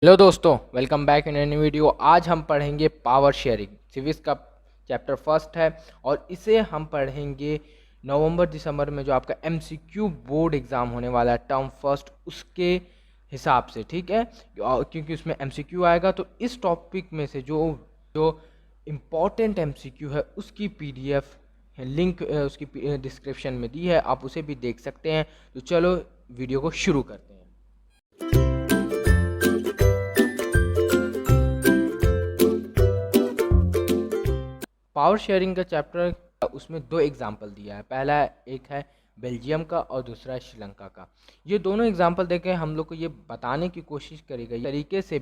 Hello दोस्तों, welcome back in any video. आज हम पढ़ेंगे पावर शेयरिंग। सिविक्स का चैप्टर फर्स्ट है और इसे हम पढ़ेंगे नवंबर दिसंबर में जो आपका एमसीक्यू बोर्ड एग्ज़ाम होने वाला है टर्म फर्स्ट, उसके हिसाब से, ठीक है। क्योंकि उसमें एमसीक्यू आएगा तो इस टॉपिक में से जो जो इम्पॉर्टेंट एमसीक्यू है उसकी पीडीएफ लिंक उसकी डिस्क्रिप्शन में दी है, आप उसे भी देख सकते हैं। तो चलो वीडियो को शुरू करते हैं। पावर शेयरिंग का चैप्टर, उसमें दो एग्जाम्पल दिया है। पहला एक है बेल्जियम का और दूसरा है श्रीलंका का। ये दोनों एग्जाम्पल देके हम लोग को ये बताने की कोशिश करी गई तरीके से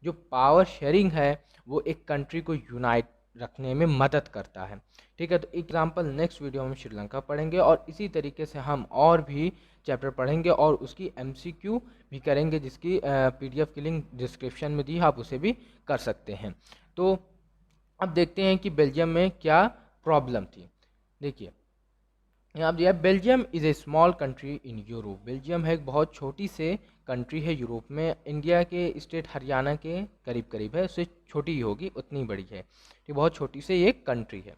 जो पावर शेयरिंग है वो एक कंट्री को यूनाइट रखने में मदद करता है, ठीक है। तो एग्जाम्पल नेक्स्ट वीडियो में श्रीलंका पढ़ेंगे और इसी तरीके से हम और भी चैप्टर पढ़ेंगे और उसकी एमसीक्यू भी करेंगे, जिसकी पीडीएफ की लिंक डिस्क्रिप्शन में दी है, आप उसे भी कर सकते हैं। तो अब देखते हैं कि बेल्जियम में क्या प्रॉब्लम थी। देखिए यहाँ दिया, Belgium is a small country in Europe. Belgium है एक बहुत छोटी से कंट्री है यूरोप में। इंडिया के स्टेट हरियाणा के करीब करीब है, उससे छोटी ही होगी, उतनी बड़ी है। ये बहुत छोटी से ये कंट्री है।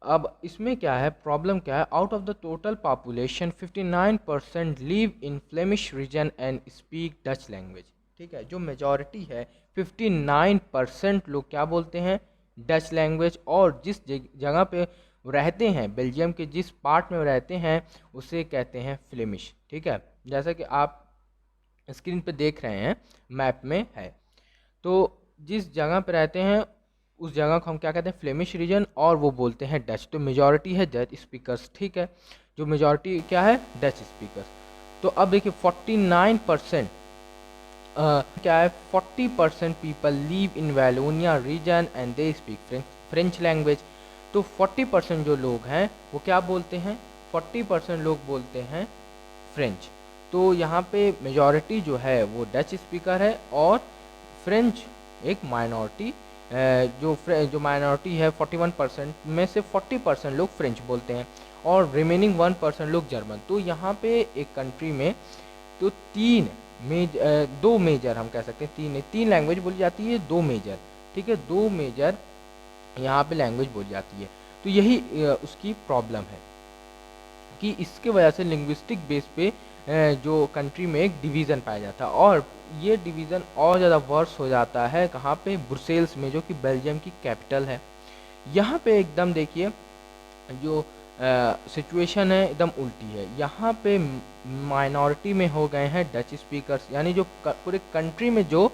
अब इसमें क्या है, प्रॉब्लम क्या है, out of the total population 59% live in Flemish region and speak Dutch language, ठीक है। जो मेजॉरिटी है 59% लोग क्या बोलते हैं, डच लैंग्वेज। और जिस जगह पे रहते हैं, बेल्जियम के जिस पार्ट में रहते हैं उसे कहते हैं फ्लेमिश, ठीक है। जैसा कि आप स्क्रीन पे देख रहे हैं, मैप में है। तो जिस जगह पे रहते हैं उस जगह को हम क्या कहते हैं, फ्लेमिश रीजन, और वो बोलते हैं डच। तो मेजॉरिटी है डच स्पीकर्स, ठीक है। जो मेजॉरिटी क्या है, डच स्पीकर्स। तो अब देखिए 49% क्या है, 40% people live in Wallonia region and they speak French language. तो 40% जो लोग हैं वो क्या बोलते हैं, 40% लोग बोलते हैं फ्रेंच। तो यहाँ पे मेजॉरिटी जो है वो डच स्पीकर है और फ्रेंच एक माइनॉरिटी, जो माइनॉरिटी है 41% में से 40% लोग फ्रेंच बोलते हैं और रिमेनिंग 1% लोग जर्मन। तो यहाँ पे एक कंट्री में तो दो मेजर हम कह सकते हैं, तीन लैंग्वेज बोली जाती है, दो मेजर, ठीक है। दो मेजर यहाँ पे लैंग्वेज बोली जाती है। तो यही उसकी प्रॉब्लम है कि इसके वजह से लिंग्विस्टिक बेस पे जो कंट्री में एक डिवीज़न पाया जाता है और ये डिवीज़न और ज़्यादा वर्स हो जाता है कहाँ पे, ब्रुसेल्स में, जो कि बेल्जियम की कैपिटल है। यहाँ पे एकदम देखिए जो सिचुएशन है एकदम उल्टी है। यहाँ पे माइनॉरिटी में हो गए हैं डच स्पीकर्स, यानी जो पूरे कंट्री में जो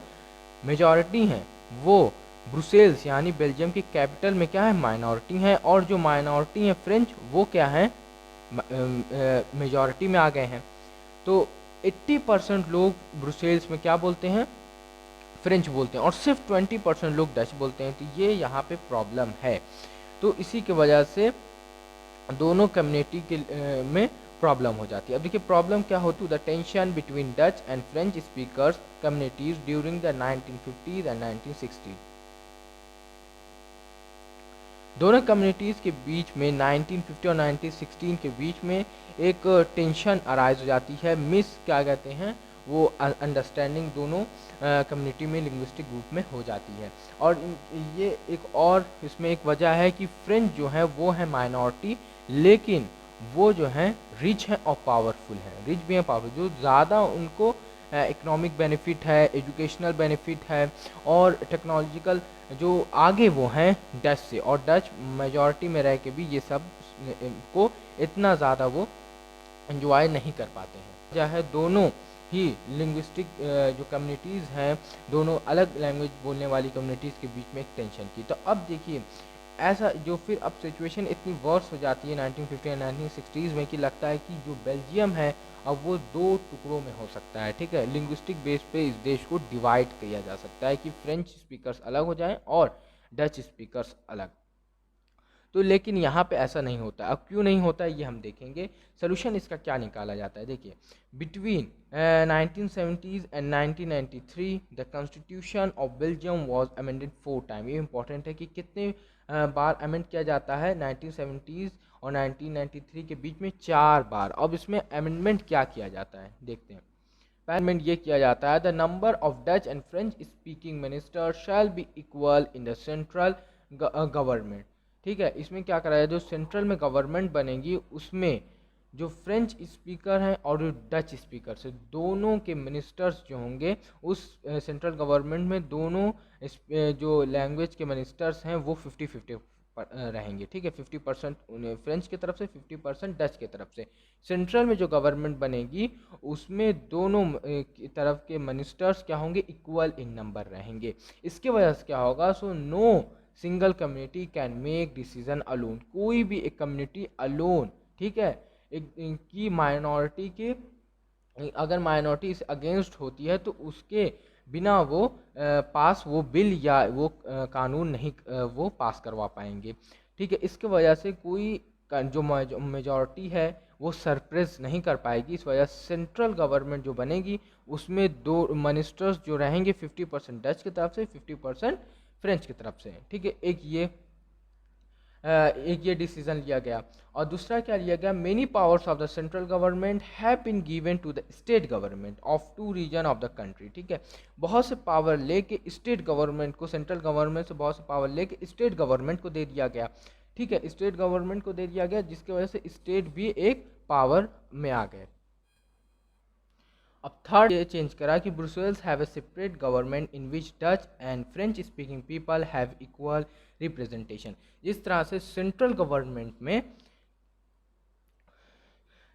मेजॉरिटी हैं वो ब्रुसेल्स यानी बेल्जियम की कैपिटल में क्या है, माइनॉरिटी हैं। और जो माइनॉरिटी हैं फ्रेंच, वो क्या है, मेजॉरिटी में आ गए हैं। तो 80% लोग ब्रुसेल्स में क्या बोलते हैं, फ्रेंच बोलते हैं और सिर्फ 20% लोग डच बोलते हैं। तो ये यहाँ पे प्रॉब्लम है। तो इसी की वजह से दोनों कम्युनिटी के में प्रॉब्लम हो जाती है। अब देखिए प्रॉब्लम क्या होती है, the tension between Dutch and French speakers communities during the 1950s and 1960s। दोनों कम्युनिटीज़ के बीच में 1950 और 1916 के बीच में एक टेंशन अराइज हो जाती है, मिस क्या कहते हैं वो अंडरस्टैंडिंग दोनों कम्युनिटी में, लिंग्विस्टिक ग्रुप में हो जाती है। और ये एक और इसमें एक वजह है कि फ्रेंच जो है वो है माइनॉरिटी, लेकिन वो जो है रिच है और पावरफुल है, रिच भी है पावरफुल, जो ज़्यादा उनको इकोनॉमिक बेनिफिट है, एजुकेशनल बेनिफिट है और टेक्नोलॉजिकल जो आगे वो हैं डच से। और डच मेजॉरिटी में रह के भी ये सब को इतना ज़्यादा वो एंजॉय नहीं कर पाते हैं। वजह है दोनों ही लिंग्विस्टिक जो कम्युनिटीज़ हैं, दोनों अलग लैंग्वेज बोलने वाली कम्युनिटीज़ के बीच में एक टेंशन की। तो अब देखिए ऐसा जो फिर अब सिचुएशन इतनी वर्स हो जाती है 1950 एंड 1960s में कि लगता है कि जो बेल्जियम है अब वो दो टुकड़ों में हो सकता है, ठीक है। लिंग्विस्टिक बेस पे इस देश को डिवाइड किया जा सकता है कि फ्रेंच स्पीकर्स अलग हो जाएं और डच स्पीकर्स अलग। तो लेकिन यहाँ पे ऐसा नहीं होता। अब क्यों नहीं होता है ये हम देखेंगे, सोल्यूशन इसका क्या निकाला जाता है। देखिए between 1970s and 1993 the constitution of Belgium was amended 4 time. ये इंपॉर्टेंट है कि कितने बार अमेंड किया जाता है, 1970s और 1993 के बीच में 4 बार। अब इसमें अमेंडमेंट क्या किया जाता है देखते हैं। पहले ये किया जाता है, the number of Dutch and French speaking minister shall be equal in the central government. ठीक है, इसमें क्या करा है, जो सेंट्रल में गवर्नमेंट बनेगी उसमें जो फ्रेंच स्पीकर हैं और जो डच स्पीकर है, दोनों के मिनिस्टर्स जो होंगे उस सेंट्रल गवर्नमेंट में, दोनों जो लैंग्वेज के मिनिस्टर्स हैं वो 50-50 रहेंगे। ठीक है, 50% फ्रेंच की तरफ से, 50% डच की तरफ से। सेंट्रल में जो गवर्नमेंट बनेगी उसमें दोनों की तरफ के मिनिस्टर्स क्या होंगे, इक्वल इन नंबर रहेंगे। इसके वजह से क्या होगा, so no single community can make decision alone, कोई भी एक कम्युनिटी अलोन, ठीक है, एक की माइनॉरिटी के, अगर माइनॉरिटी इस अगेंस्ट होती है तो उसके बिना वो पास वो बिल या वो कानून नहीं वो पास करवा पाएंगे। ठीक है, इसके वजह से कोई जो मेजॉरिटी है वो सरप्रेस नहीं कर पाएगी। इस वजह से सेंट्रल गवर्नमेंट जो बनेगी उसमें दो मिनिस्टर्स जो रहेंगे 50% डच की तरफ से, 50% फ्रेंच की तरफ से। ठीक है, एक ये डिसीजन लिया गया। और दूसरा क्या लिया गया, many powers of the central government have been given to the state government of 2 region of the country. ठीक है, बहुत से पावर लेके स्टेट गवर्नमेंट को, सेंट्रल गवर्नमेंट से बहुत से पावर लेके स्टेट गवर्नमेंट को दे दिया गया। ठीक है, स्टेट गवर्नमेंट को दे दिया गया, जिसकी वजह से स्टेट भी एक पावर में आ गए। अब थर्ड ये चेंज करा कि Brussels have a separate government in which Dutch and French speaking people have equal representation. जिस तरह से सेंट्रल गवर्नमेंट में,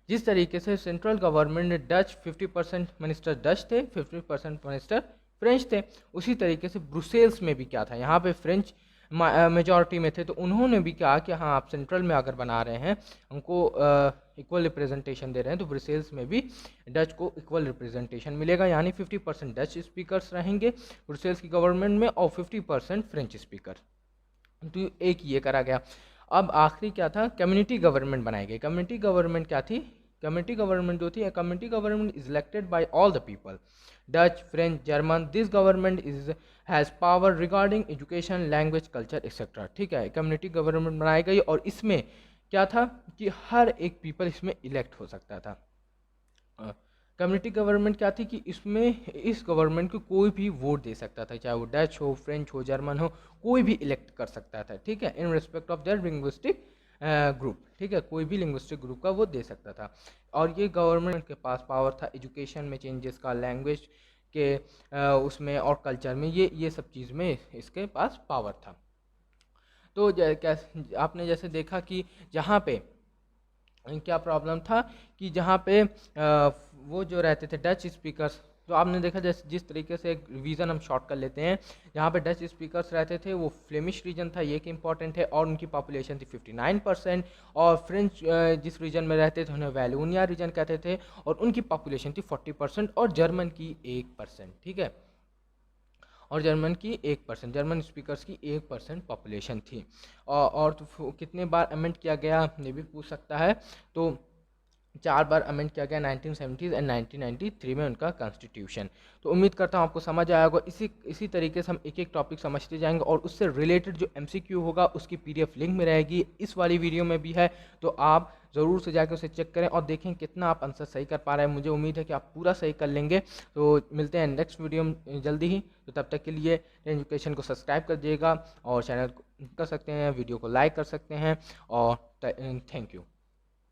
जिस तरीके से सेंट्रल गवर्नमेंट ने डच 50% मिनिस्टर डच थे, 50% मिनिस्टर फ्रेंच थे, उसी तरीके से ब्रुसेल्स में भी क्या था, यहाँ पे फ्रेंच मेजॉरिटी में थे, तो उन्होंने भी कहा कि हाँ आप सेंट्रल में अगर बना रहे हैं, हमको इक्वल रिप्रेजेंटेशन दे रहे हैं, तो ब्रुसेल्स में भी डच को इक्वल रिप्रेजेंटेशन मिलेगा, यानी 50% डच स्पीकर्स रहेंगे ब्रुसेल्स की गवर्नमेंट में और 50% फ्रेंच स्पीकर। तो एक ये करा गया। अब आखिरी क्या था, कम्युनिटी गवर्नमेंट बनाई गई। कम्युनिटी गवर्नमेंट क्या थी, कम्युनिटी गवर्नमेंट जो थी, community government is elected by all the people, Dutch, French, German, this government is has power regarding education, language, culture etcetera. ठीक है, कम्युनिटी गवर्नमेंट बनाई गई और इसमें क्या था कि हर एक पीपल इसमें इलेक्ट हो सकता था। कम्युनिटी गवर्नमेंट क्या थी कि इसमें इस गवर्नमेंट को कोई भी वोट दे सकता था, चाहे वो डच हो, फ्रेंच हो, जर्मन हो, कोई भी इलेक्ट कर सकता था। ठीक है, in respect of their linguistic group. ठीक है, कोई भी लिंग्विस्टिक ग्रुप का वो दे सकता था। और ये गवर्नमेंट के पास पावर था एजुकेशन में चेंजेस का, लैंग्वेज के उसमें और कल्चर में, ये सब चीज़ में इसके पास पावर था। तो आपने जैसे देखा कि जहाँ पे क्या प्रॉब्लम था कि जहाँ पे वो जो रहते थे डच स्पीकर्स, तो आपने देखा जैसे जिस तरीके से एक रिवीजन हम शॉर्ट कर लेते हैं, जहाँ पे डच स्पीकर्स रहते थे वो फ्लेमिश रीजन था, ये कि इंपॉर्टेंट है, और उनकी पॉपुलेशन थी 59%। और फ्रेंच जिस रीजन में रहते थे उन्हें वैलोनिया रीजन कहते थे और उनकी पॉपुलेशन थी 40%, और जर्मन की 1%। ठीक है, और जर्मन की 1%, जर्मन स्पीकर्स की 1% पॉपुलेशन थी। और तो कितने बार अमेंड किया गया ये भी पूछ सकता है, तो 4 बार अमेंड किया गया 1970s एंड 1993 में उनका कॉन्स्टिट्यूशन। तो उम्मीद करता हूँ आपको समझ आया होगा। इसी तरीके से हम एक एक टॉपिक समझते जाएंगे और उससे रिलेटेड जो MCQ होगा उसकी PDF लिंक में रहेगी, इस वाली वीडियो में भी है, तो आप ज़रूर से जाकर उसे चेक करें और देखें कितना आप आंसर सही कर पा रहे हैं। मुझे उम्मीद है कि आप पूरा सही कर लेंगे। तो मिलते हैं नेक्स्ट वीडियो में जल्दी ही, तो तब तक के लिए एजुकेशन को सब्सक्राइब कर दिएगा और चैनल कर सकते हैं, वीडियो को लाइक कर सकते हैं, और थैंक यू।